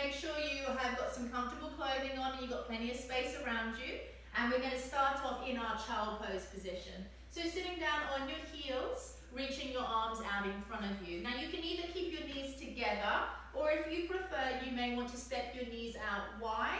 Make sure you have got some comfortable clothing on and you've got plenty of space around you. And we're going to start off in our child pose position. So sitting down on your heels, reaching your arms out in front of you. Now you can either keep your knees together, or if you prefer, you may want to step your knees out wide,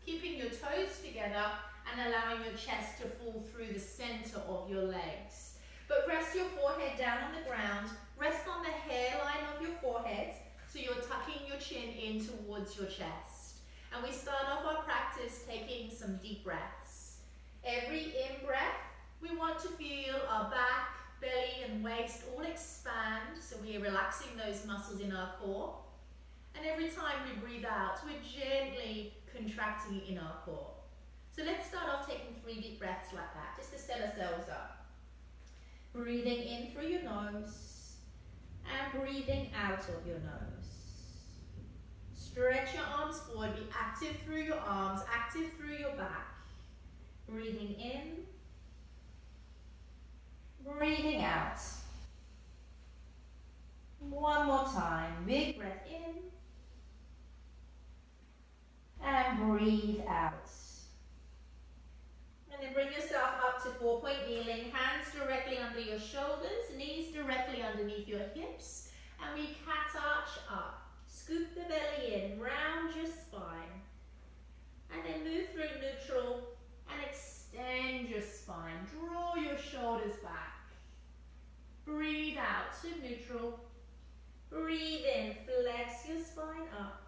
keeping your toes together and allowing your chest to fall through the center of your legs. But press your forehead down on the ground, rest on the hairline of your forehead, so you're tucking your chin in towards your chest. And we start off our practice taking some deep breaths. Every in-breath, we want to feel our back, belly and waist all expand, so we're relaxing those muscles in our core. And every time we breathe out, we're gently contracting in our core. So let's start off taking 3 deep breaths like that, just to set ourselves up. Breathing in through your nose and breathing out of your nose. Stretch your arms forward, be active through your arms, active through your back. Breathing in, breathing out. One more time, big breath in and breathe out. And then bring yourself up to 4-point kneeling, hands directly under your shoulders, knees directly underneath your hips, and we cat arch up. Scoop the belly in, round your spine, and then move through neutral and extend your spine. Draw your shoulders back. Breathe out to neutral. Breathe in, flex your spine up.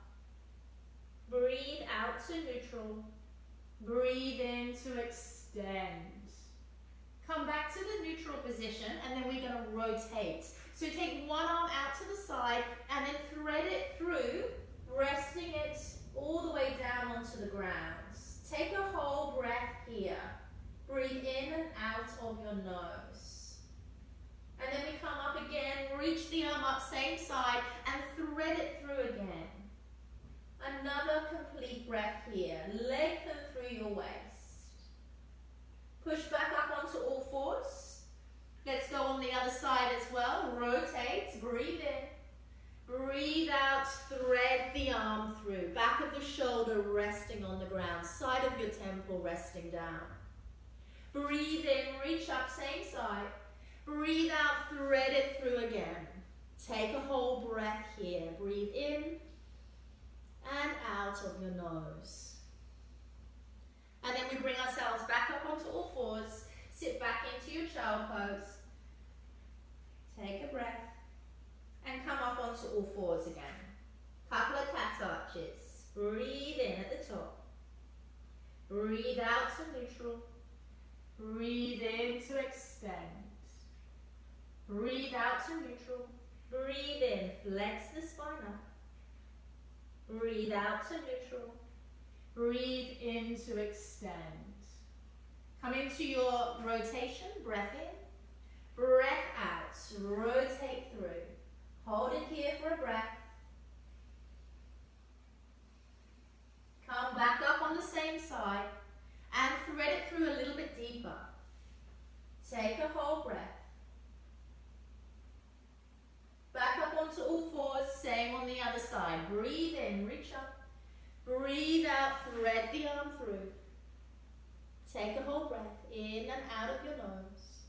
Breathe out to neutral. Breathe in to extend. Come back to the neutral position and then we're going to rotate. So take one arm out to the side and then thread it through, resting it all the way down onto the ground. Take a whole breath here. Breathe in and out of your nose. And then we come up again, reach the arm up, same side, and thread it through again. Another complete breath here. Lengthen through your waist. Push back up onto all fours. Let's go on the other side as well. Rotate, breathe in. Breathe out, thread the arm through. Back of the shoulder resting on the ground. Side of your temple resting down. Breathe in, reach up, same side. Breathe out, thread it through again. Take a whole breath here. Breathe in and out of your nose. And then we bring ourselves back up onto all fours. Sit back into your child pose. Take a breath. And come up onto all fours again. Couple of cat arches. Breathe in at the top. Breathe out to neutral. Breathe in to extend. Breathe out to neutral. Breathe in, flex the spine up. Breathe out to neutral. Breathe in to extend. Come into your rotation, breath in, breath out, rotate through. Hold it here for a breath. Come back up on the same side and thread it through a little bit deeper. Take a whole breath. Back up onto all fours, same on the other side. Breathe in, reach up. Breathe out, thread the arm through. Take a whole breath in and out of your nose.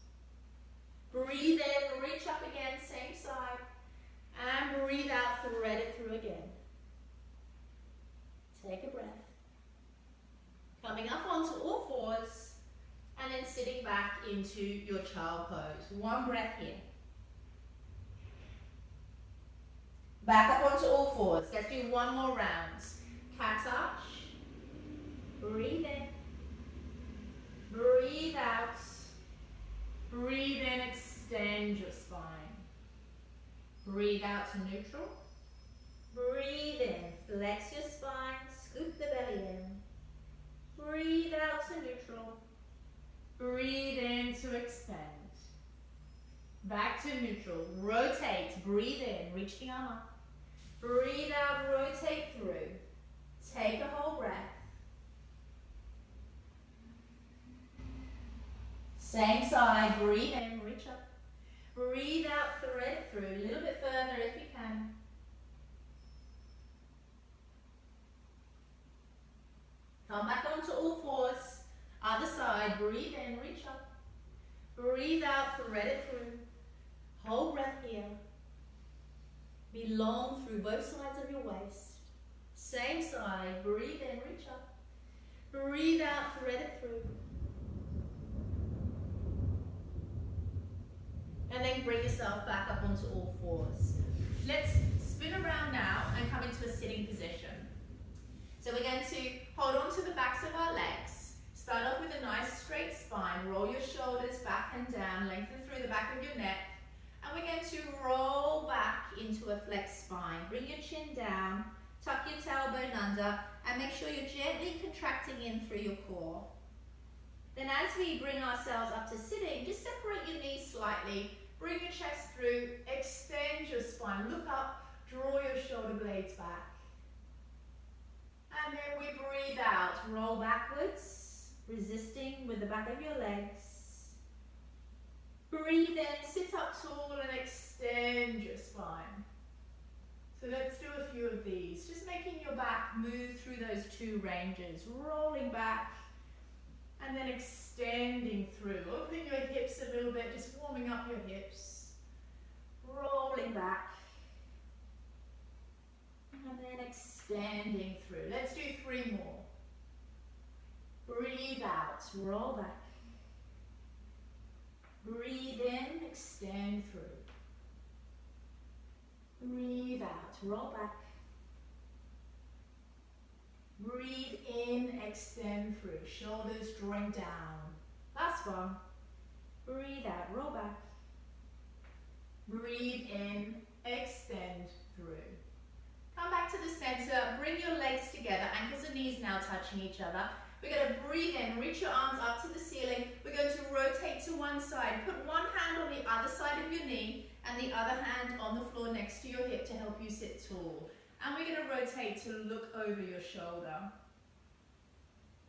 Breathe in, reach up again, same side. And breathe out, thread it through again. Take a breath. Coming up onto all fours and then sitting back into your child pose. One breath here. Back up onto all fours. Let's do one more round. Cat arch. Breathe in. Breathe out. Breathe in, extend your spine. Breathe out to neutral. Breathe in, flex your spine, scoop the belly in. Breathe out to neutral. Breathe in to extend. Back to neutral. Rotate, breathe in, reach the arm up. Breathe out, rotate through. Take a whole breath. Same side, breathe in, reach up. Breathe out, thread through. A little bit further if you can. thread it through. Hold breath here. Be long through both sides of your waist. Same side, breathe in, reach up. Breathe out, thread it through. And then bring yourself back up onto all fours. Let's spin around now and come into a sitting position. So we're going to hold on to the backs of our legs. Start off with a nice straight spine. Roll your shoulders back and down, lengthen through the back of your neck. And we're going to roll back into a flexed spine. Bring your chin down, tuck your tailbone under, and make sure you're gently contracting in through your core. Then as we bring ourselves up to sitting, just separate your knees slightly, bring your chest through, extend your spine, look up, draw your shoulder blades back. And then we breathe out, roll backwards, resisting with the back of your legs. Breathe in, sit up tall and extend your spine. So let's do a few of these, just making your back move through those two ranges, rolling back and then extending through. Opening your hips a little bit, just warming up your hips. Rolling back and then extending through. Let's do 3 more. Breathe out, roll back. Breathe in, extend through. Breathe out, roll back. Breathe in, extend through. Shoulders drawing down. Last one. Breathe out, roll back. Breathe in, extend through. Come back to the center, bring your legs together, ankles and knees now touching each other. We're going to breathe in, reach your arms up to the ceiling. We're going to rotate to one side. Put one hand on the other side of your knee and the other hand on the floor next to your hip to help you sit tall. And we're going to rotate to look over your shoulder.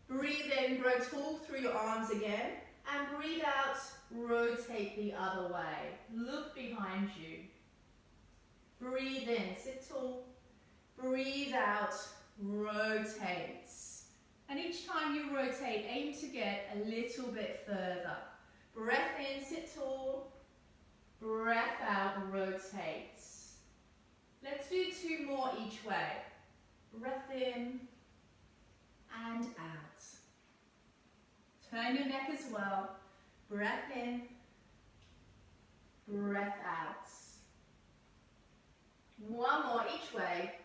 Breathe in, grow tall through your arms again. And breathe out, rotate the other way. Look behind you. Breathe in, sit tall. Breathe out, rotate. And each time you rotate, aim to get a little bit further. Breath in, sit tall. Breath out, rotate. Let's do 2 more each way. Breath in and out. Turn your neck as well. Breath in, breath out. 1 more each way.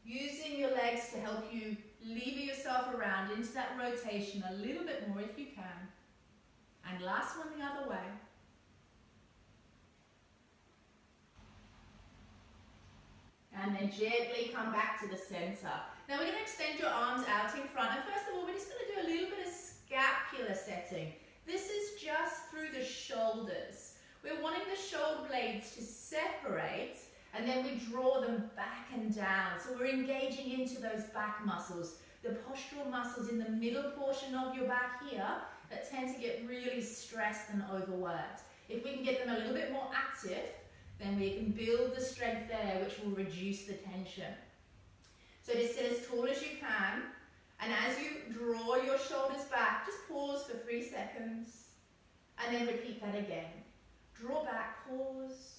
Using your legs to help you lever yourself around into that rotation a little bit more if you can. And last one the other way. And then gently come back to the center. Now we're going to extend your arms out in front. And first of all, we're just going to do a little bit of scapular setting. This is just through the shoulders. We're wanting the shoulder blades to separate, and then we draw them back and down. So we're engaging into those back muscles, the postural muscles in the middle portion of your back here that tend to get really stressed and overworked. If we can get them a little bit more active, then we can build the strength there, which will reduce the tension. So just sit as tall as you can, and as you draw your shoulders back, just pause for 3 seconds, and then repeat that again. Draw back, pause,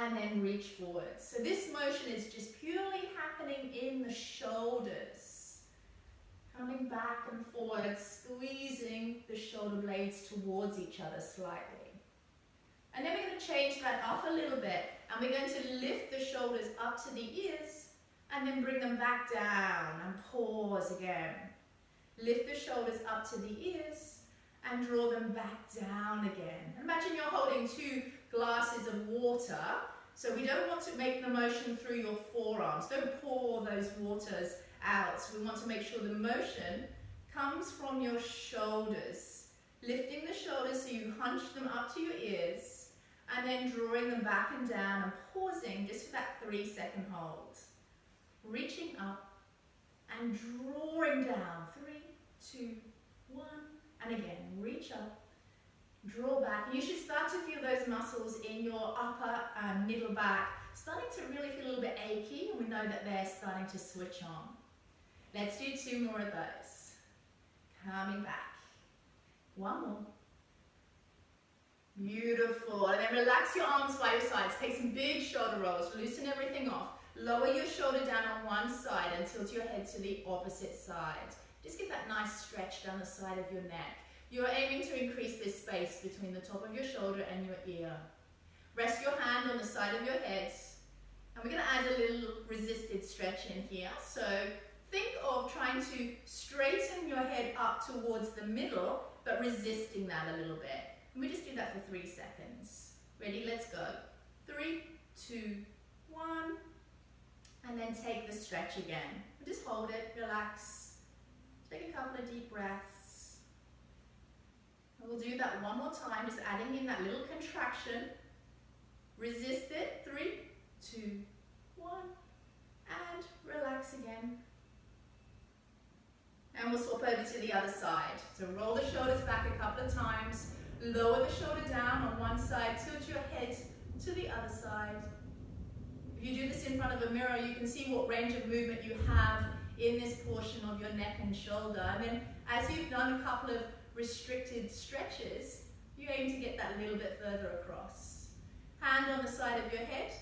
and then reach forward. So this motion is just purely happening in the shoulders. Coming back and forward, squeezing the shoulder blades towards each other slightly. And then we're going to change that up a little bit, and we're going to lift the shoulders up to the ears, and then bring them back down, and pause again. Lift the shoulders up to the ears, and draw them back down again. Imagine you're holding 2 glasses of water, so we don't want to make the motion through your forearms. Don't pour those waters out. We want to make sure the motion comes from your shoulders. Lifting the shoulders so you hunch them up to your ears, and then drawing them back and down and pausing just for that 3-second hold. Reaching up and drawing down. 3, 2, 1, and again, reach up, draw back. You should start to feel those muscles in your upper and middle back starting to really feel a little bit achy, and we know that they're starting to switch on. Let's do 2 more of those. Coming back. 1 more. Beautiful. And then relax your arms by your sides. Take some big shoulder rolls. Loosen everything off. Lower your shoulder down on one side and tilt your head to the opposite side. Just get that nice stretch down the side of your neck. You're aiming to increase this space between the top of your shoulder and your ear. Rest your hand on the side of your head. And we're going to add a little resisted stretch in here. So think of trying to straighten your head up towards the middle, but resisting that a little bit. And we just do that for 3 seconds. Ready? Let's go. 3, 2, 1. And then take the stretch again. Just hold it, relax. Take a couple of deep breaths. And we'll do that one more time, just adding in that little contraction. Resist it. 3, 2, 1. And relax again. And we'll swap over to the other side. So roll the shoulders back a couple of times. Lower the shoulder down on one side. Tilt your head to the other side. If you do this in front of a mirror, you can see what range of movement you have in this portion of your neck and shoulder. And then as you've done a couple of restricted stretches, you aim to get that little bit further across. Hand on the side of your head.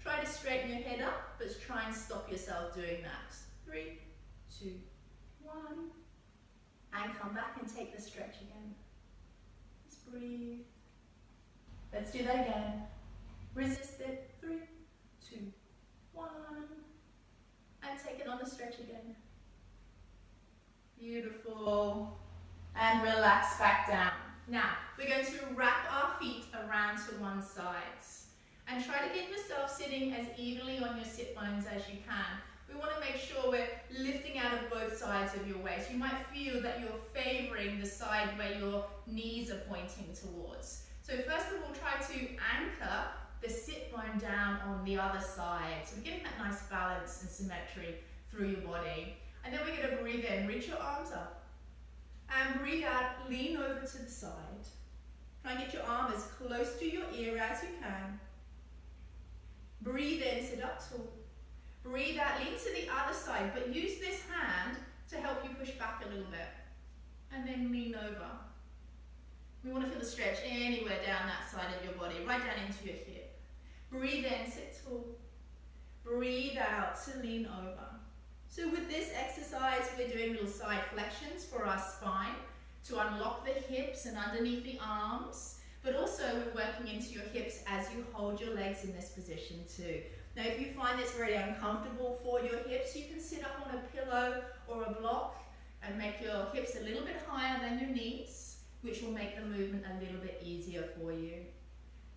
Try to straighten your head up, but try and stop yourself doing that. 3, 2, 1. And come back and take the stretch again. Just breathe. Let's do that again. Resist it. 3, 2, 1. And take it on the stretch again. Beautiful. And relax back down. Now, we're going to wrap our feet around to one side. And try to get yourself sitting as evenly on your sit bones as you can. We want to make sure we're lifting out of both sides of your waist. You might feel that you're favoring the side where your knees are pointing towards. So first of all, try to anchor the sit bone down on the other side. So we're getting that nice balance and symmetry through your body. And then we're going to breathe in, reach your arms up. And breathe out, lean over to the side. Try and get your arm as close to your ear as you can. Breathe in, sit up tall. Breathe out, lean to the other side, but use this hand to help you push back a little bit. And then lean over. We want to feel the stretch anywhere down that side of your body, right down into your hip. Breathe in, sit tall. Breathe out to lean over. So with this exercise, we're doing little side flexions for our spine to unlock the hips and underneath the arms, but also we're working into your hips as you hold your legs in this position too. Now if you find this very uncomfortable for your hips, you can sit up on a pillow or a block and make your hips a little bit higher than your knees, which will make the movement a little bit easier for you.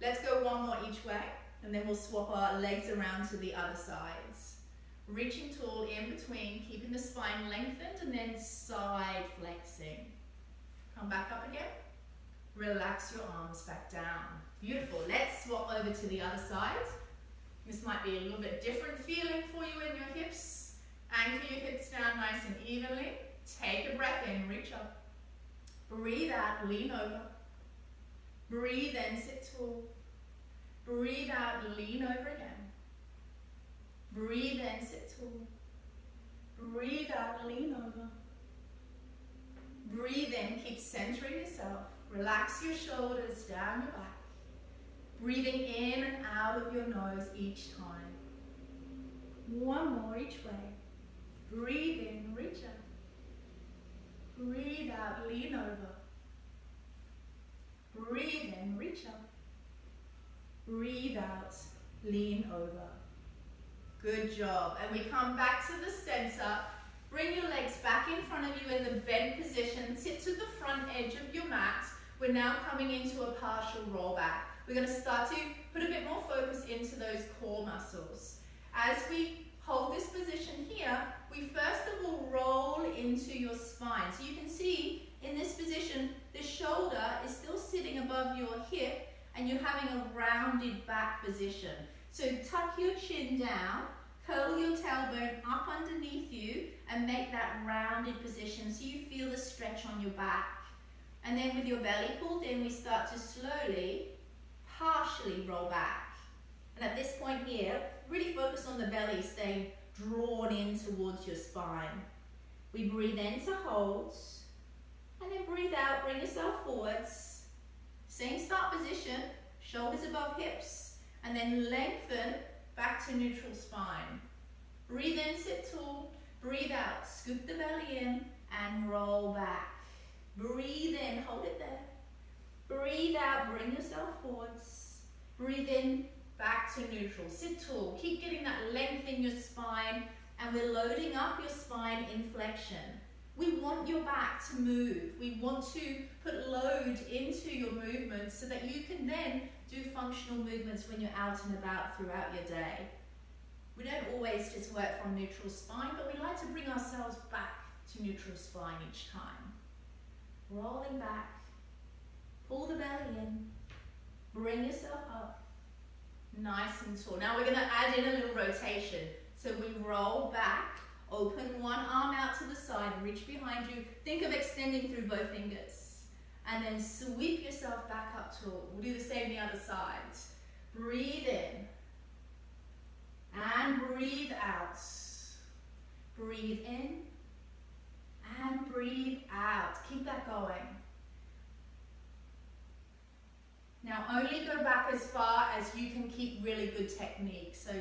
Let's go one more each way, and then we'll swap our legs around to the other sides. Reaching tall in between, keeping the spine lengthened, and then side flexing. Come back up again. Relax your arms back down. Beautiful. Let's swap over to the other side. This might be a little bit different feeling for you in your hips. Anchor your hips down nice and evenly. Take a breath in, reach up. Breathe out, lean over. Breathe in, sit tall. Breathe out, lean over again. Breathe in, sit tall. Breathe out, lean over. Breathe in, keep centering yourself. Relax your shoulders down your back. Breathing in and out of your nose each time. One more each way. Breathe in, reach up. Breathe out, lean over. Breathe in, reach up. Breathe out, lean over. Good job. And we come back to the center. Bring your legs back in front of you in the bent position. Sit to the front edge of your mat. We're now coming into a partial rollback. We're going to start to put a bit more focus into those core muscles. As we hold this position here, we first of all roll into your spine. So you can see in this position, the shoulder is still sitting above your hip and you're having a rounded back position. So tuck your chin down, curl your tailbone up underneath you and make that rounded position so you feel the stretch on your back. And then with your belly pulled in, we start to slowly, partially roll back. And at this point here, really focus on the belly staying drawn in towards your spine. We breathe in to hold, and then breathe out, bring yourself forwards. Same start position, shoulders above hips, and then lengthen back to neutral spine. Breathe in, sit tall. Breathe out, scoop the belly in and roll back. Breathe in, hold it there. Breathe out, bring yourself forwards. Breathe in, back to neutral. Sit tall, keep getting that length in your spine, and we're loading up your spine in flexion. We want your back to move. We want to put load into your movements so that you can then do functional movements when you're out and about throughout your day. We don't always just work from neutral spine, but we like to bring ourselves back to neutral spine each time. Rolling back, pull the belly in, bring yourself up, nice and tall. Now we're going to add in a little rotation. So we roll back, open one arm out to the side, reach behind you. Think of extending through both fingers. And then sweep yourself back up tall. We'll do the same the other side. Breathe in. And breathe out. Breathe in. And breathe out. Keep that going. Now only go back as far as you can keep really good technique. So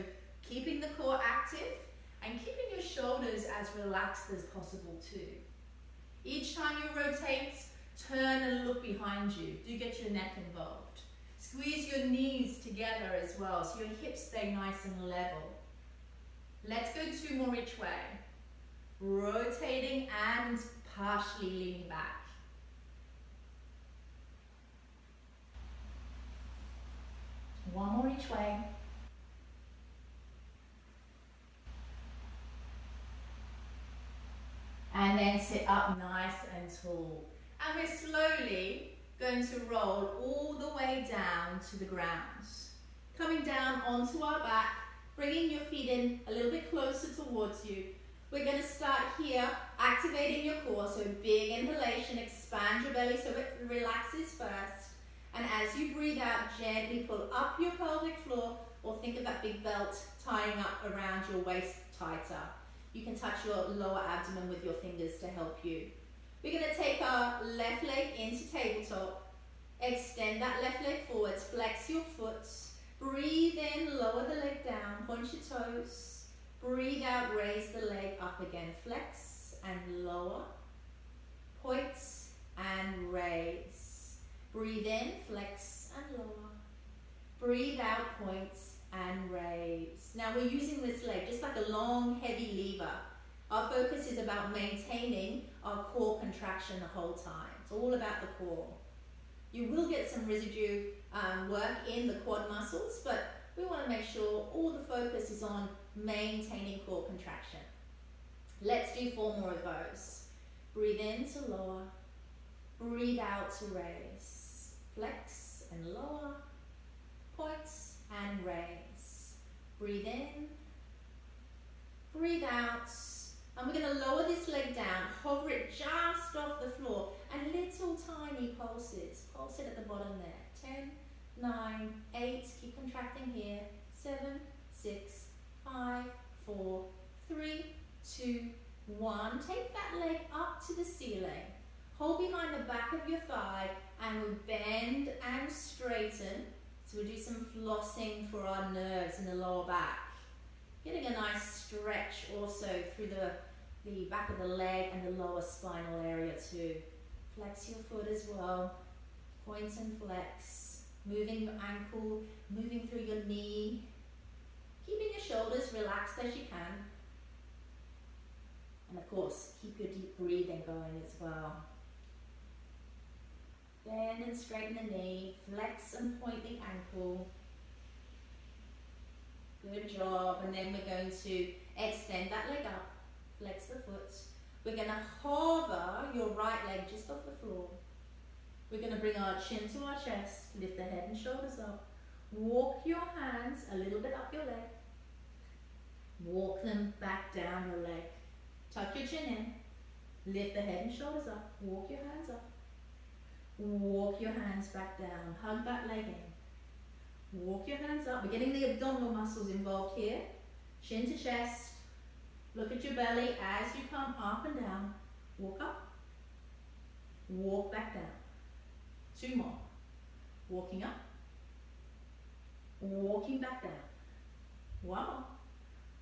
keeping the core active and keeping your shoulders as relaxed as possible too. Each time you rotate, turn and look behind you. Do get your neck involved. Squeeze your knees together as well so your hips stay nice and level. Let's go 2 more each way. Rotating and partially leaning back. One more each way. And then sit up nice and tall. And we're slowly going to roll all the way down to the ground. Coming down onto our back, bringing your feet in a little bit closer towards you. We're going to start here, activating your core. So big inhalation, expand your belly so it relaxes first. And as you breathe out, gently pull up your pelvic floor, or think of that big belt tying up around your waist tighter. You can touch your lower abdomen with your fingers to help you. We're going to take our left leg into tabletop. Extend that left leg forwards, flex your foot. Breathe in, lower the leg down, point your toes. Breathe out, raise the leg up again. Flex and lower. Point and raise. Breathe in, flex and lower. Breathe out, point and raise. Now we're using this leg just like a long, heavy lever. Our focus is about maintaining our core contraction the whole time. It's all about the core. You will get some residue work in the quad muscles, but we want to make sure all the focus is on maintaining core contraction. Let's do 4 more of those. Breathe in to lower. Breathe out to raise. Flex and lower. Point and raise. Breathe in. Breathe out. And we're going to lower this leg down, hover it just off the floor, and little tiny pulses. Pulse it at the bottom there. 10, 9, 8, keep contracting here. 7, 6, 5, 4, 3, 2, 1. Take that leg up to the ceiling. Hold behind the back of your thigh, and we'll bend and straighten. So we'll do some flossing for our nerves in the lower back. Getting a nice stretch also through the back of the leg and the lower spinal area too. Flex your foot as well. Point and flex. Moving your ankle, moving through your knee. Keeping your shoulders relaxed as you can. And of course, keep your deep breathing going as well. Bend and straighten the knee. Flex and point the ankle. Good job. And then we're going to extend that leg up. Flex the foot. We're going to hover your right leg just off the floor. We're going to bring our chin to our chest. Lift the head and shoulders up. Walk your hands a little bit up your leg. Walk them back down your leg. Tuck your chin in. Lift the head and shoulders up. Walk your hands up. Walk your hands back down. Hug that leg in. Walk your hands up. We're getting the abdominal muscles involved here. Chin to chest. Look at your belly as you come up and down. Walk up. Walk back down. 2 more. Walking up. Walking back down. One more.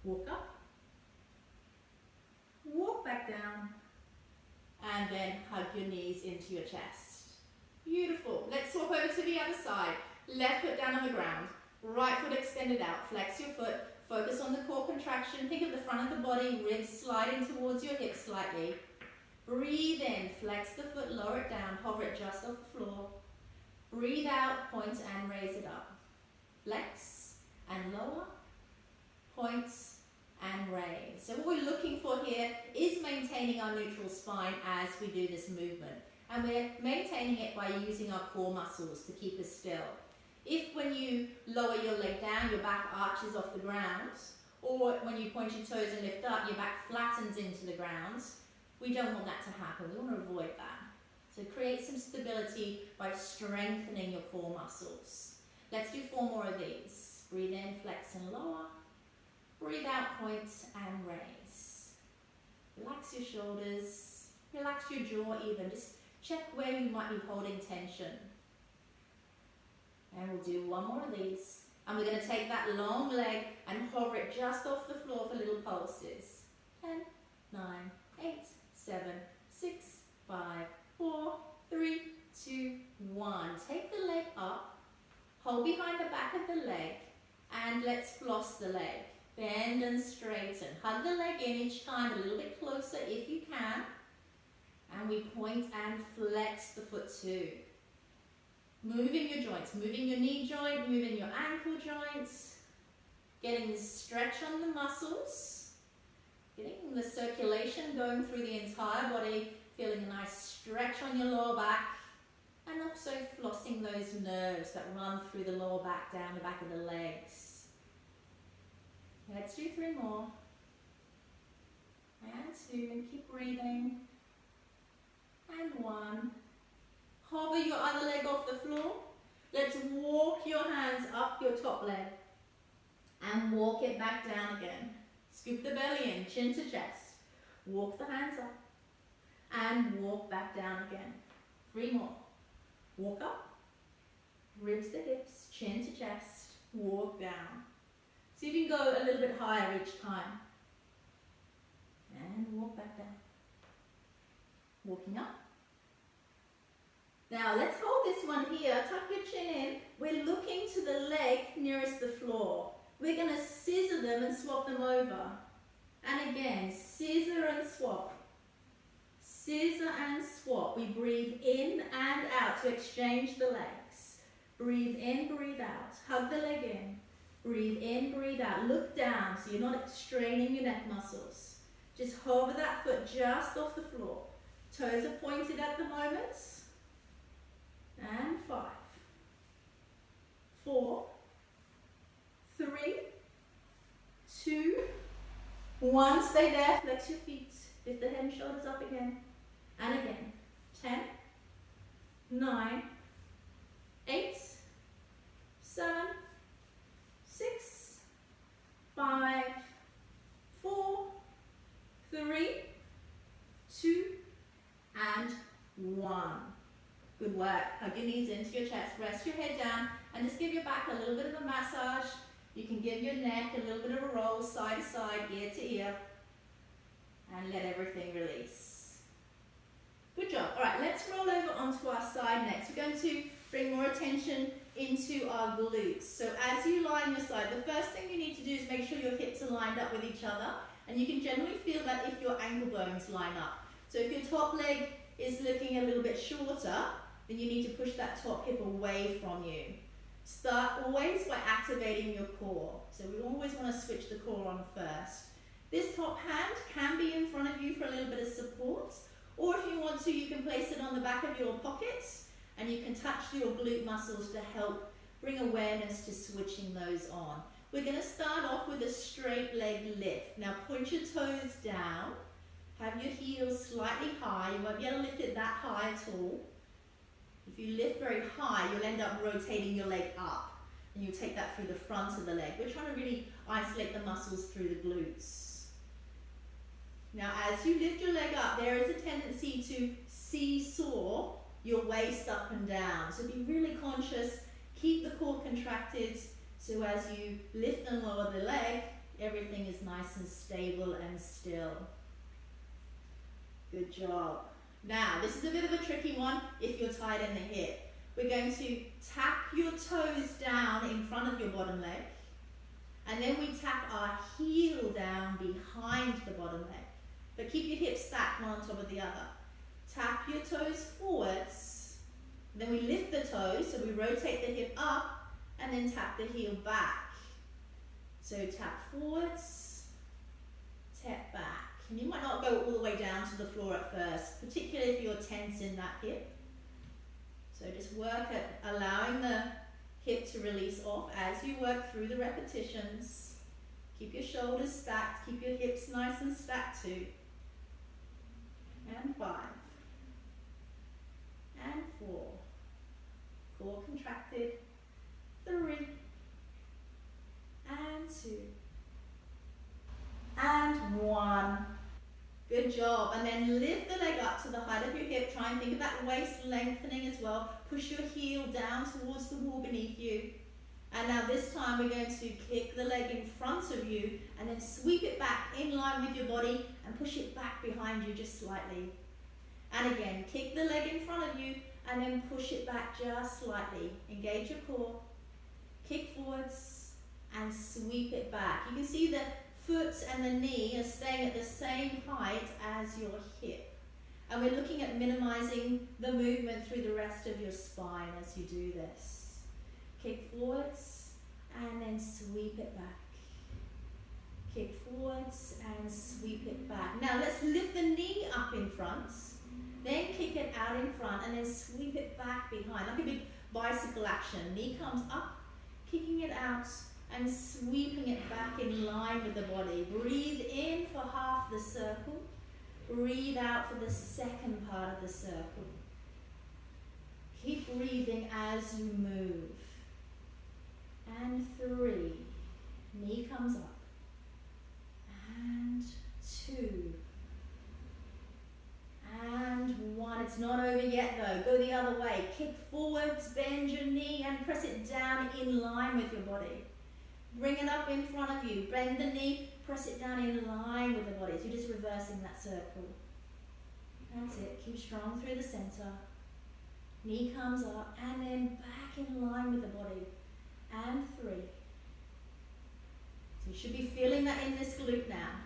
Walk up. Walk back down. And then hug your knees into your chest. Beautiful. Let's swap over to the other side. Left foot down on the ground. Right foot extended out. Flex your foot. Focus on the core contraction. Think of the front of the body. Ribs sliding towards your hips slightly. Breathe in. Flex the foot. Lower it down. Hover it just off the floor. Breathe out. Point and raise it up. Flex and lower. Point and raise. So what we're looking for here is maintaining our neutral spine as we do this movement. And we're maintaining it by using our core muscles to keep us still. If when you lower your leg down, your back arches off the ground, or when you point your toes and lift up, your back flattens into the ground, we don't want that to happen. We want to avoid that. So create some stability by strengthening your core muscles. Let's do 4 more of these. Breathe in, flex and lower. Breathe out, point and raise. Relax your shoulders, relax your jaw even. Just check where you might be holding tension. And we'll do 1 more of these. And we're going to take that long leg and hover it just off the floor for little pulses. 10, 9, 8, 7, 6, 5, 4, 3, 2, 1. Take the leg up, hold behind the back of the leg, and let's floss the leg. Bend and straighten. Hug the leg in each time a little bit closer if you can. And we point and flex the foot too. Moving your joints, moving your knee joint, moving your ankle joints. Getting the stretch on the muscles. Getting the circulation going through the entire body. Feeling a nice stretch on your lower back. And also flossing those nerves that run through the lower back, down the back of the legs. Let's do 3 more. And 2, and keep breathing. And 1. Hover your other leg off the floor. Let's walk your hands up your top leg. And walk it back down again. Scoop the belly in, chin to chest. Walk the hands up. And walk back down again. 3 more. Walk up. Ribs to hips, chin to chest. Walk down. See if you can go a little bit higher each time. And walk back down. Walking up. Now let's hold this one here. Tuck your chin in. We're looking to the leg nearest the floor. We're going to scissor them and swap them over. And again, scissor and swap. Scissor and swap. We breathe in and out to exchange the legs. Breathe in, breathe out. Hug the leg in. Breathe in, breathe out. Look down so you're not straining your neck muscles. Just hover that foot just off the floor. Toes are pointed at the moment. And 5, 4, 3, 2, 1. Stay there. Flex your feet. Lift the head and shoulders up again. And again. 10, 9, 8, 7, 6, 5, 4, 3, 2, and 1. Good work. Hug your knees into your chest. Rest your head down and just give your back a little bit of a massage. You can give your neck a little bit of a roll side to side, ear to ear. And let everything release. Good job. All right, let's roll over onto our side next. We're going to bring more attention into our glutes. So as you lie on your side, the first thing you need to do is make sure your hips are lined up with each other. And you can generally feel that if your ankle bones line up. So if your top leg is looking a little bit shorter, then you need to push that top hip away from you. Start always by activating your core. So we always want to switch the core on first. This top hand can be in front of you for a little bit of support, or if you want to, you can place it on the back of your pockets and you can touch your glute muscles to help bring awareness to switching those on. We're going to start off with a straight leg lift. Now point your toes down, have your heels slightly high. You won't be able to lift it that high at all. If you lift very high, you'll end up rotating your leg up, and you'll take that through the front of the leg. We're trying to really isolate the muscles through the glutes. Now, as you lift your leg up, there is a tendency to seesaw your waist up and down. So be really conscious, keep the core contracted, so as you lift and lower the leg, everything is nice and stable and still. Good job. Now, this is a bit of a tricky one if you're tight in the hip. We're going to tap your toes down in front of your bottom leg, and then we tap our heel down behind the bottom leg. But keep your hips stacked one on top of the other. Tap your toes forwards, then we lift the toes, so we rotate the hip up, and then tap the heel back. So tap forwards, tap back. And you might not go all the way down to the floor at first, particularly if you're tense in that hip. So just work at allowing the hip to release off as you work through the repetitions. Keep your shoulders stacked, keep your hips nice and stacked too. And 5. And 4. Core contracted. 3. And 2. And 1. Good job. And then lift the leg up to the height of your hip. Try and think of that waist lengthening as well. Push your heel down towards the wall beneath you. And now this time we're going to kick the leg in front of you and then sweep it back in line with your body and push it back behind you just slightly. And again, kick the leg in front of you and then push it back just slightly. Engage your core. Kick forwards and sweep it back. You can see the foot and the knee are staying at the same height as your hip. And we're looking at minimizing the movement through the rest of your spine as you do this. Kick forwards and then sweep it back. Kick forwards and sweep it back. Now let's lift the knee up in front, then kick it out in front and then sweep it back behind, like a big bicycle action. Knee comes up, kicking it out and sweeping it back in line with the body. Breathe in for half the circle. Breathe out for the second part of the circle. Keep breathing as you move. And 3. Knee comes up. And 2. And 1. It's not over yet though. Go the other way. Kick forwards, bend your knee and press it down in line with your body. Bring it up in front of you. Bend the knee, press it down in line with the body. So you're just reversing that circle. That's it. Keep strong through the center. Knee comes up and then back in line with the body. And 3. So you should be feeling that in this glute now.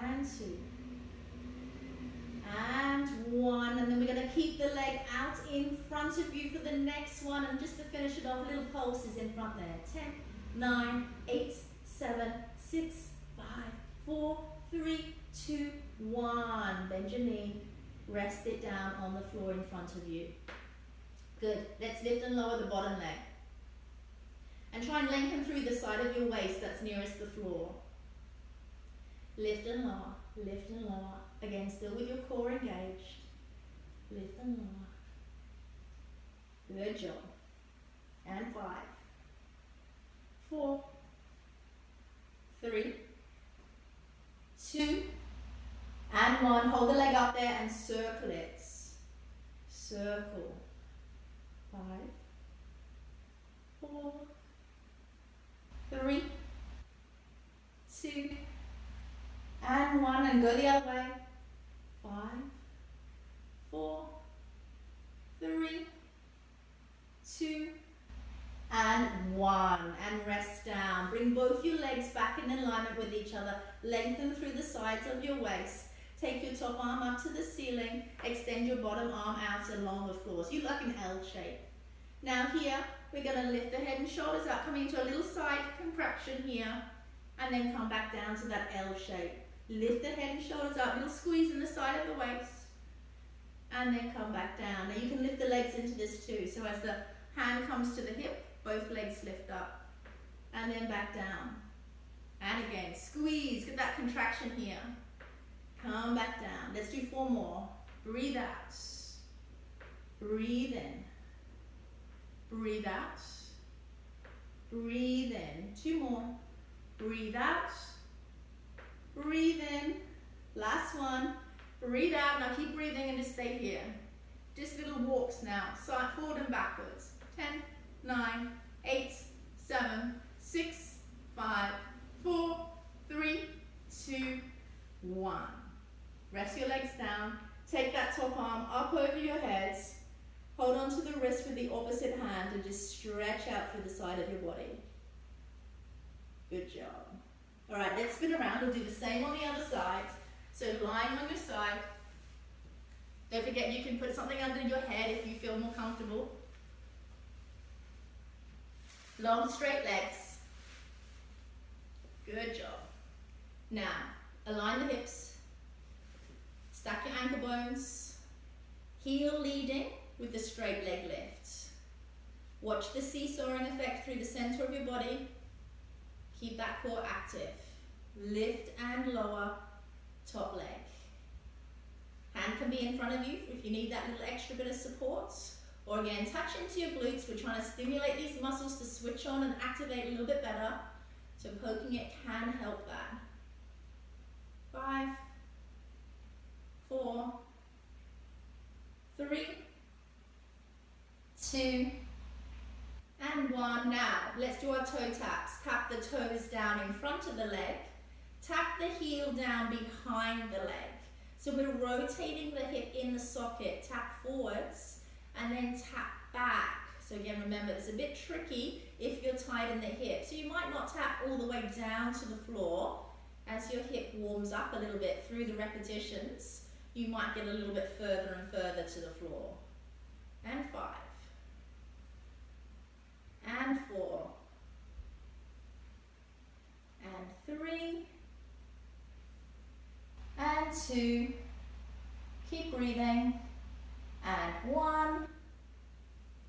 And 2. And 1. And then we're going to keep the leg out in front of you for the next one. And just to finish it off, little pulses in front there. 10, 9, 8, 7, 6, 5, 4, 3, 2, 1. Bend your knee. Rest it down on the floor in front of you. Good. Let's lift and lower the bottom leg. And try and lengthen through the side of your waist that's nearest the floor. Lift and lower. Lift and lower. Again, still with your core engaged. Lift and lower. Good job. And 5. 4. 3. 2. And 1. Hold the leg up there and circle it. Circle. 5. 4. 3. 2. And 1. And go the other way. 5. 4. 3. 2. And 1. And rest down. Bring both your legs back in alignment with each other. Lengthen through the sides of your waist. Take your top arm up to the ceiling. Extend your bottom arm out along the floor. So you look an L shape. Now here, we're going to lift the head and shoulders up, coming into a little side contraction here. And then come back down to that L shape. Lift the head and shoulders up, little squeeze in the side of the waist. And then come back down. Now you can lift the legs into this too. So as the hand comes to the hip, both legs lift up. And then back down. And again, squeeze, get that contraction here. Come back down. Let's do 4 more. Breathe out. Breathe in. Breathe out. Breathe in. 2 more. Breathe out. Breathe in. Last one. Breathe out. Now keep breathing and just stay here. Just little walks now, side, forward and backwards. 10, 9, 8, 7, 6, 5, 4, 3, 2, 1. Rest your legs down. Take that top arm up over your heads. Hold on to the wrist with the opposite hand and just stretch out through the side of your body. Good job. All right, let's spin around. We'll do the same on the other side. So lying on your side. Don't forget you can put something under your head if you feel more comfortable. Long straight legs. Good job. Now, align the hips. Stack your ankle bones. Heel leading with the straight leg lift. Watch the seesawing effect through the center of your body. Keep that core active. Lift and lower top leg. Hand can be in front of you if you need that little extra bit of support. Or again, touch into your glutes. We're trying to stimulate these muscles to switch on and activate a little bit better. So poking it can help that. 5, 4, 3, 2, and 1. Now, let's do our toe taps. Tap the toes down in front of the leg. Tap the heel down behind the leg. So we're rotating the hip in the socket. Tap forwards and then tap back. So again, remember, it's a bit tricky if you're tight in the hip. So you might not tap all the way down to the floor. As your hip warms up a little bit through the repetitions, you might get a little bit further and further to the floor. And 5. And 4. And 3. And 2. Keep breathing. And 1.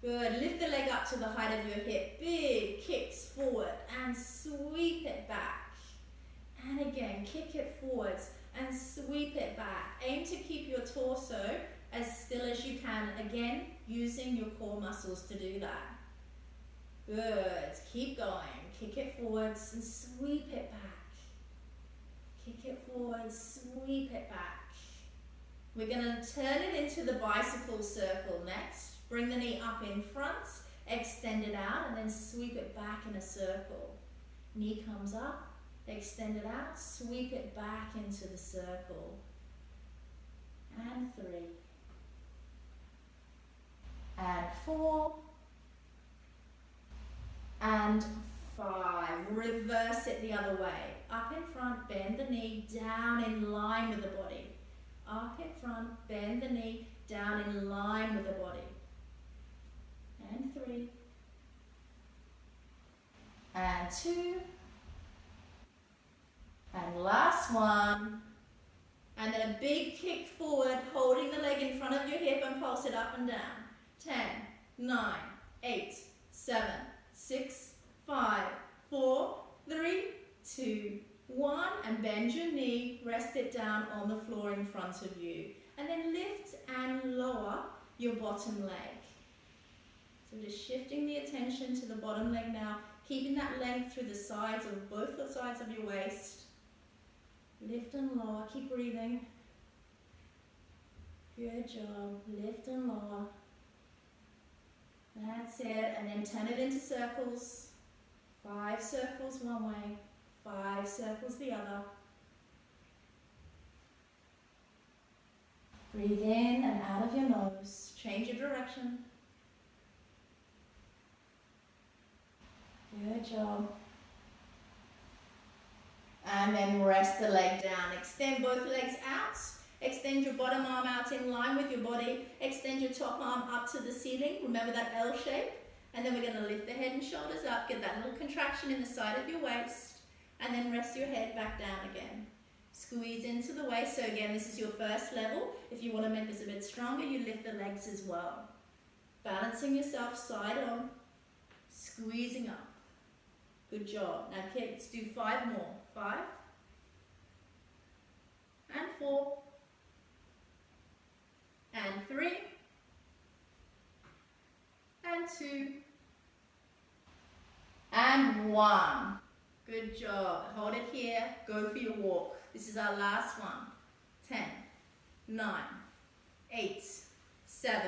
Good. Lift the leg up to the height of your hip. Big kicks forward and sweep it back. And again, kick it forwards and sweep it back. Aim to keep your torso as still as you can. Again, using your core muscles to do that. Good. Keep going. Kick it forwards and sweep it back. Kick it forwards, sweep it back. We're going to turn it into the bicycle circle next. Bring the knee up in front, extend it out, and then sweep it back in a circle. Knee comes up, extend it out, sweep it back into the circle. And 3. And 4. And 5. Reverse it the other way. Up in front, bend the knee, down in line with the body. Up in front, bend the knee, down in line with the body. And 3. And 2. And last one. And then a big kick forward, holding the leg in front of your hip and pulse it up and down. 10, 9, 8, 7, 6, 5, 4, 3, 2, 1. And bend your knee, rest it down on the floor in front of you. And then lift and lower your bottom leg. So just shifting the attention to the bottom leg now, keeping that length through the sides of both the sides of your waist. Lift and lower, keep breathing. Good job, lift and lower. That's it, and then turn it into circles. 5 circles one way, 5 circles the other. Breathe in and out of your nose. Change your direction. Good job. And then rest the leg down. Extend both legs out. Extend your bottom arm out in line with your body. Extend your top arm up to the ceiling. Remember that L shape. And then we're going to lift the head and shoulders up. Get that little contraction in the side of your waist. And then rest your head back down again. Squeeze into the waist. So again, this is your first level. If you want to make this a bit stronger, you lift the legs as well. Balancing yourself side on. Squeezing up. Good job. Now kids, do 5 more. 5. And 4. And 3. And 2. And 1. Good job. Hold it here. Go for your walk. This is our last one. 10, 9, 8, 7,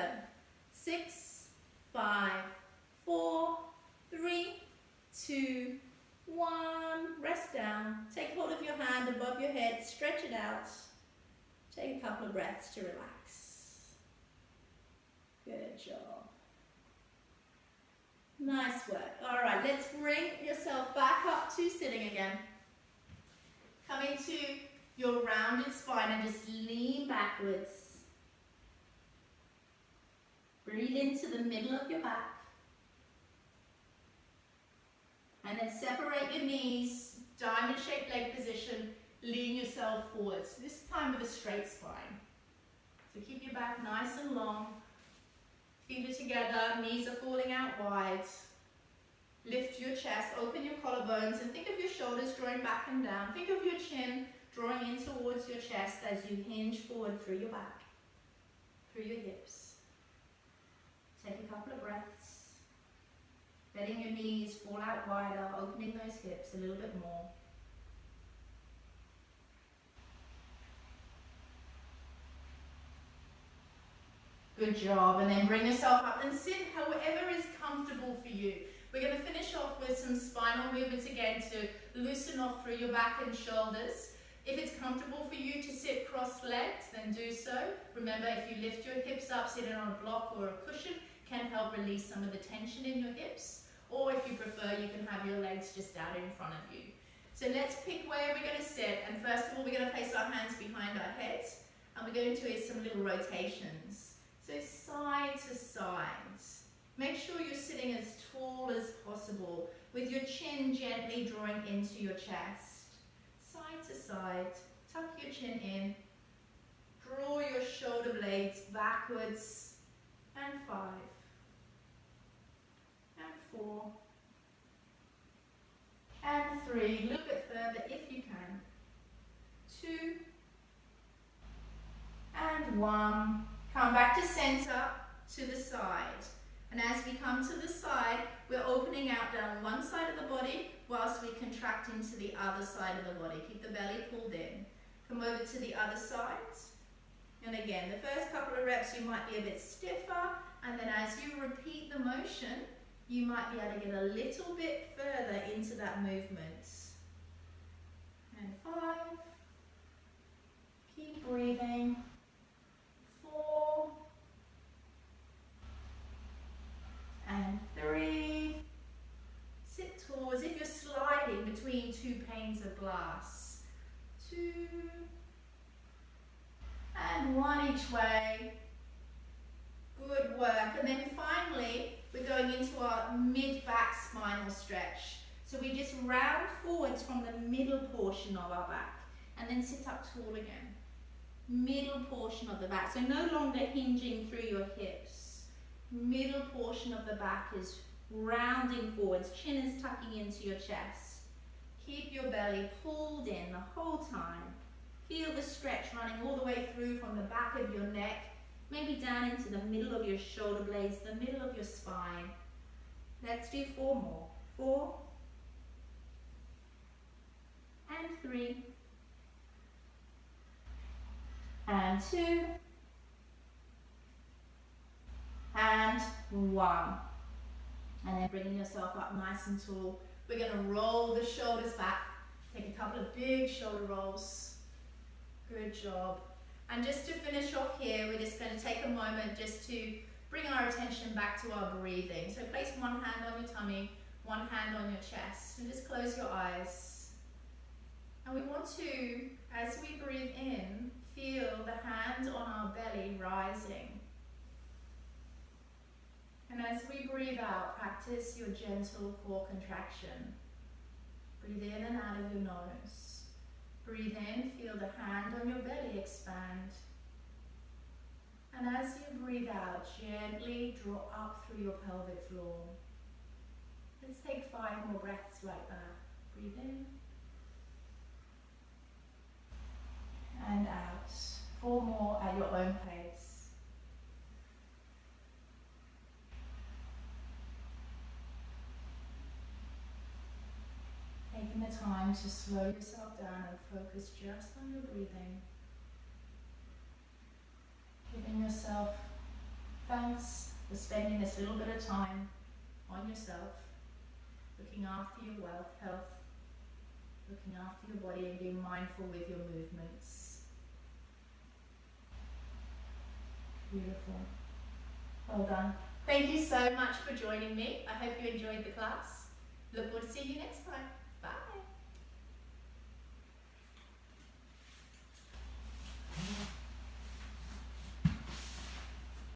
6, 5, 4, 3, 2, 1. Rest down. Take hold of your hand above your head, stretch it out. Take a couple of breaths to relax. Good job. Nice work. All right, let's bring yourself back up to sitting again. Come into your rounded spine and just lean backwards. Breathe into the middle of your back. And then separate your knees, diamond-shaped leg position, lean yourself forwards. This time with a straight spine. So keep your back nice and long. Feet are together, knees are falling out wide. Lift your chest, open your collarbones, and think of your shoulders drawing back and down. Think of your chin drawing in towards your chest as you hinge forward through your back, through your hips. Take a couple of breaths. Letting your knees fall out wider, opening those hips a little bit more. Good job, and then bring yourself up and sit however is comfortable for you. We're going to finish off with some spinal movements again to loosen off through your back and shoulders. If it's comfortable for you to sit cross-legged, then do so. Remember, if you lift your hips up, sitting on a block or a cushion can help release some of the tension in your hips. Or if you prefer, you can have your legs just out in front of you. So let's pick where we're going to sit. And first of all, we're going to place our hands behind our heads. And we're going to do some little rotations. So side to side. Make sure you're sitting as tall as possible with your chin gently drawing into your chest. Side to side. Tuck your chin in. Draw your shoulder blades backwards. And 5. And 4. And 3. A little bit further if you can. 2. And 1. Come back to center, to the side. And as we come to the side, we're opening out down one side of the body whilst we contract into the other side of the body. Keep the belly pulled in. Come over to the other side. And again, the first couple of reps you might be a bit stiffer, and then as you repeat the motion, you might be able to get a little bit further into that movement. And 5. Keep breathing. 4. And 3. Sit tall as if you're sliding between 2 panes of glass. 2. And 1 each way. Good work. And then finally, we're going into our mid-back spinal stretch. So we just round forwards from the middle portion of our back and then sit up tall again. Middle portion of the back. So no longer hinging through your hips. Middle portion of the back is rounding forwards. Chin is tucking into your chest. Keep your belly pulled in the whole time. Feel the stretch running all the way through from the back of your neck, maybe down into the middle of your shoulder blades, the middle of your spine. Let's do 4 more. 4. And 3. And 2. And 1. And then bringing yourself up nice and tall. We're going to roll the shoulders back. Take a couple of big shoulder rolls. Good job. And just to finish off here, we're just going to take a moment just to bring our attention back to our breathing. So place one hand on your tummy, one hand on your chest, and just close your eyes. And we want to, as we breathe in, feel the hand on our belly rising. And as we breathe out, practice your gentle core contraction. Breathe in and out of your nose. Breathe in, feel the hand on your belly expand. And as you breathe out, gently draw up through your pelvic floor. Let's take 5 more breaths like that. Breathe in. And out. 4 more at your own pace. Taking the time to slow yourself down and focus just on your breathing. Giving yourself Thanks for spending this little bit of time on yourself, looking after your health, looking after your body and being mindful with your movements. Beautiful. Well done. Thank you so much for joining me. I hope you enjoyed the class. Look forward to seeing you next time.